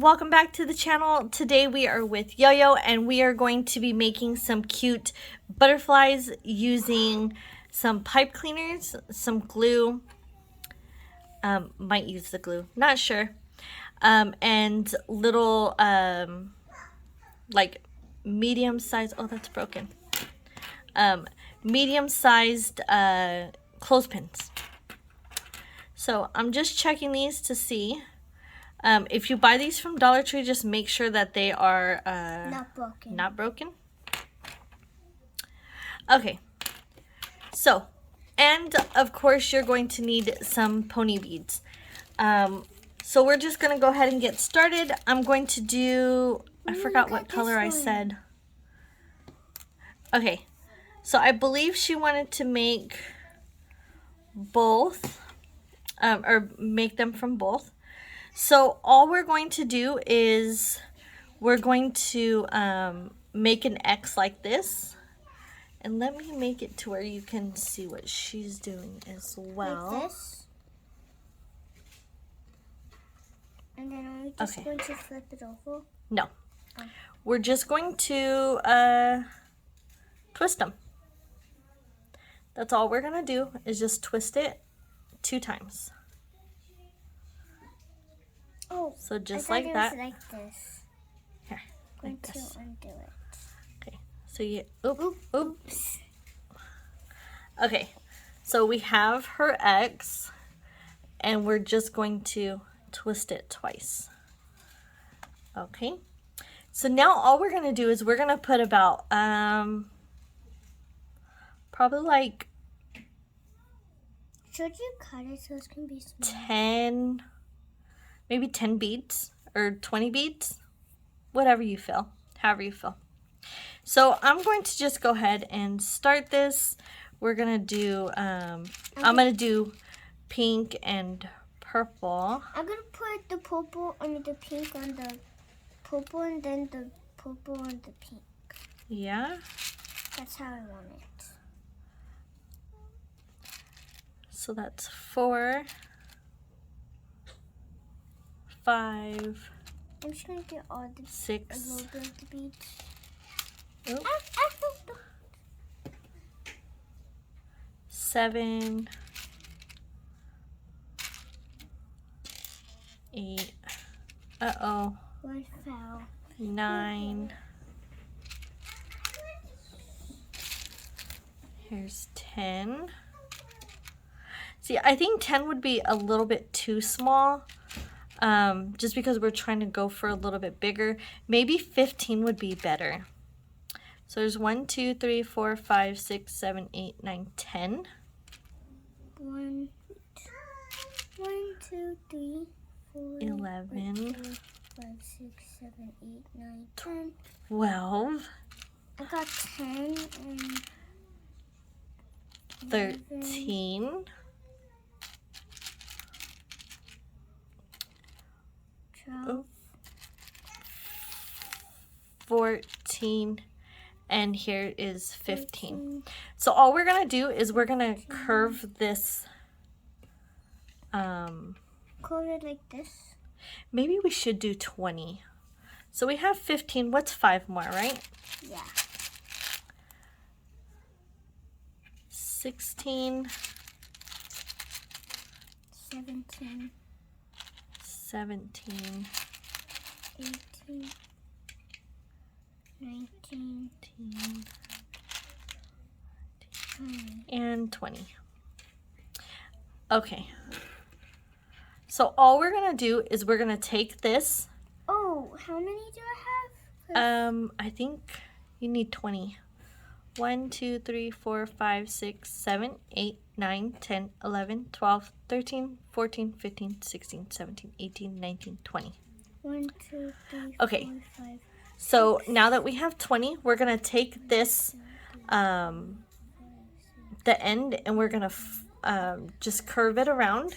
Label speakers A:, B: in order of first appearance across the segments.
A: welcome back to the channel. Today we are with Yo-Yo and we are going to be making some cute butterflies using some pipe cleaners, some glue, might use the glue, not sure, and little like medium sized, oh that's broken, medium sized clothespins. So I'm just checking these to see. If you buy these from Dollar Tree, just make sure that they are not broken. Okay. So, and of course you're going to need some pony beads. So we're just going to go ahead and get started. I'm going to do, I forgot what color I said. Okay. So I believe she wanted to make both, or make them from both. So all we're going to do is we're going to make an X like this. And let me make it to where you can see what she's doing as well.
B: Like this. And then are we just going to flip it over?
A: No. Oh. We're just going to twist them. That's all we're going to do is just twist it 2 times.
B: Oh,
A: so just like that.
B: Like this.
A: Here, like this.
B: Undo it.
A: Okay, so you, oops. Okay, so we have her X, and we're just going to twist it twice. Okay, so now all we're gonna do is we're gonna put about probably like.
B: Should you cut it so it can be small?
A: 10. Maybe 10 beads or 20 beads, whatever you feel, however you feel. So I'm going to just go ahead and start this. We're gonna do, I'm gonna do pink and purple.
B: I'm gonna put the purple and the pink on the purple and then the purple on the pink.
A: Yeah.
B: That's how I want it.
A: So that's 4. 5.
B: I'm just gonna get all the
A: 6.
B: A little bit of the beads.
A: Oh. 7. 8. Uh-oh.
B: One fell.
A: 9. Here's 10. See, I think 10 would be a little bit too small. Just because we're trying to go for a little bit bigger. Maybe 15 would be better. So there's 1, 2, 3, 4, 5, 6, 7, 8, 9, 10.
B: 1, 2, 3, 4,
A: 11.
B: 5, 6, 7, 8, 9, 10.
A: 12.
B: I got 10 and
A: 13.
B: 12.
A: 14, and here is 15. So all we're gonna do is we're gonna curve this.
B: Curve it like this.
A: Maybe we should do 20. So we have 15. What's 5 more, right?
B: Yeah.
A: 16.
B: 17.
A: 17.
B: 18. 19. 20.
A: And 20. Okay. So all we're gonna do is we're gonna take this.
B: Oh, how many do I have?
A: I think you need 20. 1, 2, 3, 4, 5, 6, 7, 8, 9, 10, 11, 12, 13, 14, 15, 16, 17, 18, 19, 20.
B: 1, 2, 3,
A: okay.
B: 4, 5.
A: So now that we have 20, we're going to take this, the end, and we're going to just curve it around.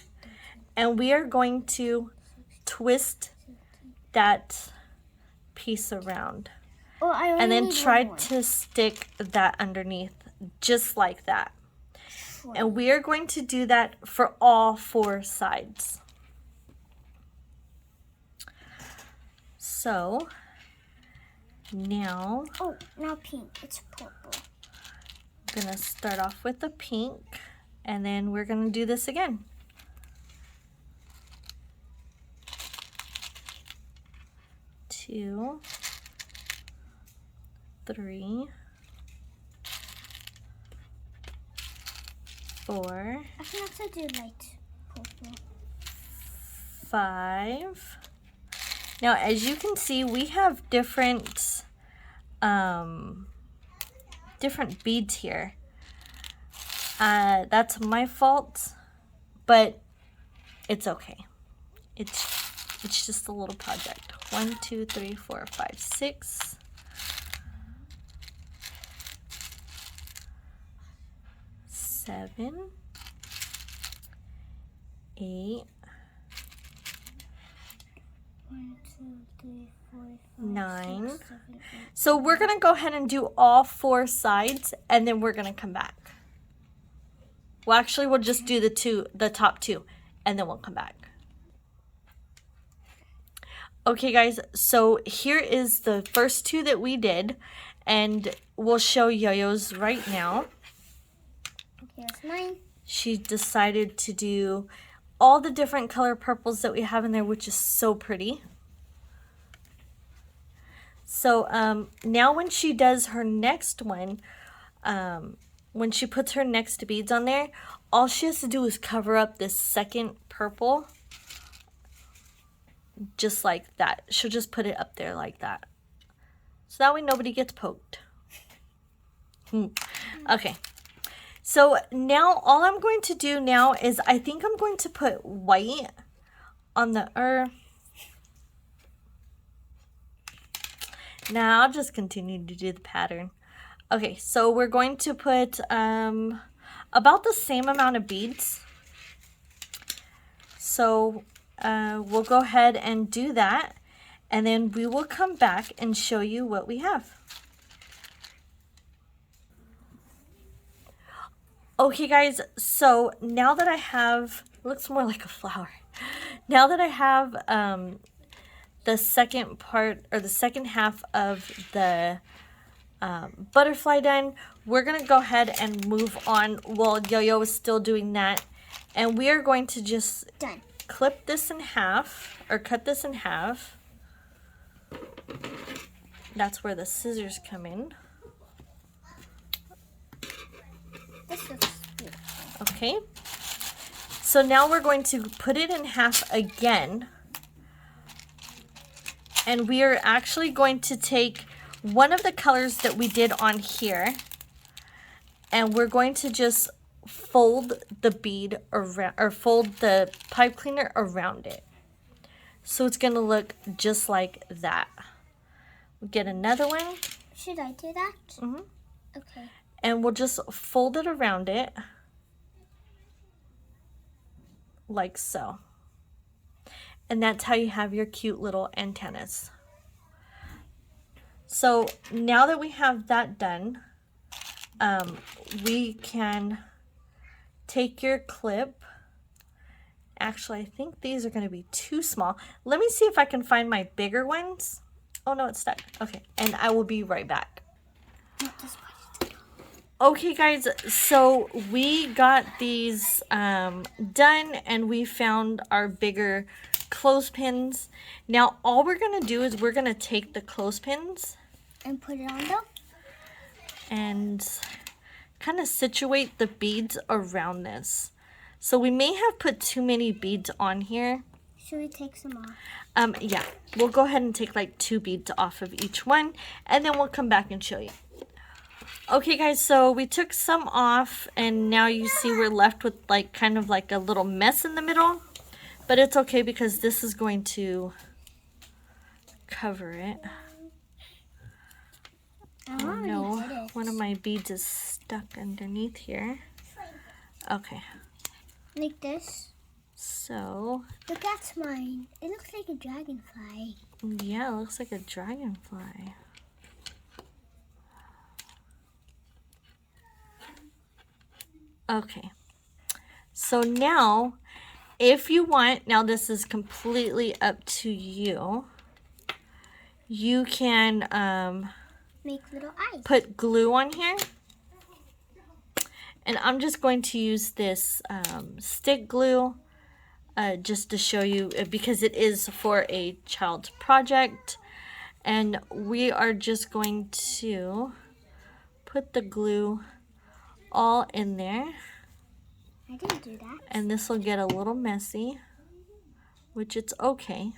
A: And we are going to twist that piece around.
B: Oh,
A: and then try to stick that underneath, just like that. And we are going to do that for all 4 sides. So now
B: Oh, not pink. It's purple.
A: I'm gonna start off with the pink, and then we're gonna do this again. 2, 3, 4.
B: I can also do light purple.
A: 5. Now, as you can see, we have different different beads here. That's my fault, but it's okay. It's just a little project. 1, 2, 3, 4, 5, 6. 7, 8,
B: 1, 2, 3, 4, 5,
A: 9.
B: 6, 7, 8.
A: So we're gonna go ahead and do all 4 sides, and then we're gonna come back. Well, actually, we'll just do the top 2, and then we'll come back. Okay, guys, so here is the first 2 that we did, and we'll show Yo-Yo's right now.
B: Here's mine.
A: She decided to do all the different color purples that we have in there, which is so pretty. So now when she does her next one, when she puts her next beads on there, all she has to do is cover up this second purple, just like that. She'll just put it up there like that. So that way nobody gets poked. Okay. So now all I'm going to do now is I think I'm going to put white on the Now I'll just continue to do the pattern. Okay, so we're going to put about the same amount of beads. So we'll go ahead and do that, and then we will come back and show you what we have. Okay guys, so now that I have, looks more like a flower. Now that I have the second part, or the second half of the butterfly done, we're gonna go ahead and move on while Yo-Yo is still doing that. And we are going to just clip this in half, or cut this in half. That's where the scissors come in.
B: This looks beautiful.
A: Okay, so now we're going to put it in half again, and we are actually going to take one of the colors that we did on here, and we're going to just fold the bead around, or fold the pipe cleaner around it, so it's going to look just like that. We'll get another one.
B: Should I do that?
A: Mm-hmm.
B: Okay.
A: And we'll just fold it around it like so. And that's how you have your cute little antennas. So now that we have that done, we can take your clip. Actually, I think these are going to be too small. Let me see if I can find my bigger ones. Oh no, it's stuck. Okay, and I will be right back. Okay guys, so we got these done, and we found our bigger clothespins. Now all we're gonna do is we're gonna take the clothespins
B: and put it on them
A: and kind of situate the beads around this. So we may have put too many beads on here.
B: Should we take some off?
A: Yeah, we'll go ahead and take like 2 beads off of each one, and then we'll come back and show you. Okay guys, so we took some off, and now you see we're left with like kind of like a little mess in the middle, but it's okay because this is going to cover it. Oh no, one of my beads is stuck underneath here. Okay.
B: Like this?
A: So.
B: Look, that's mine. It looks like a dragonfly.
A: Yeah, it looks like a dragonfly. Okay, so now if you want, now this is completely up to you, you can
B: Make little eyes.
A: put glue on here. And I'm just going to use this stick glue just to show you, because it is for a child's project. And we are just going to put the glue all in there.
B: I didn't do that.
A: And this will get a little messy, which it's okay.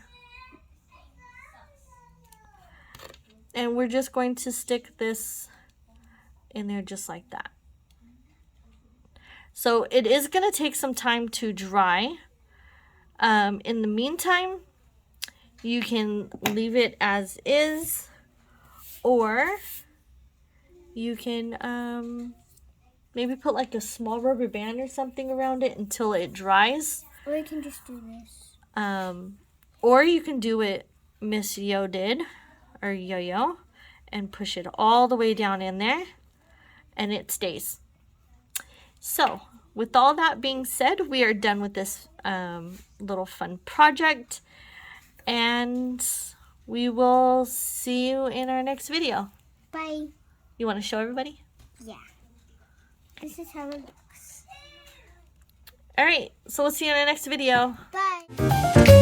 A: And we're just going to stick this in there just like that. So it is going to take some time to dry. In the meantime, you can leave it as is, or you can maybe put like a small rubber band or something around it until it dries.
B: Or you can just do this.
A: Or you can do what Miss Yo did, or Yo-Yo, and push it all the way down in there, and it stays. So, with all that being said, we are done with this little fun project, and we will see you in our next video.
B: Bye.
A: You want to show everybody?
B: Yeah. This is how it looks.
A: All right, so we'll see you in our next video.
B: Bye.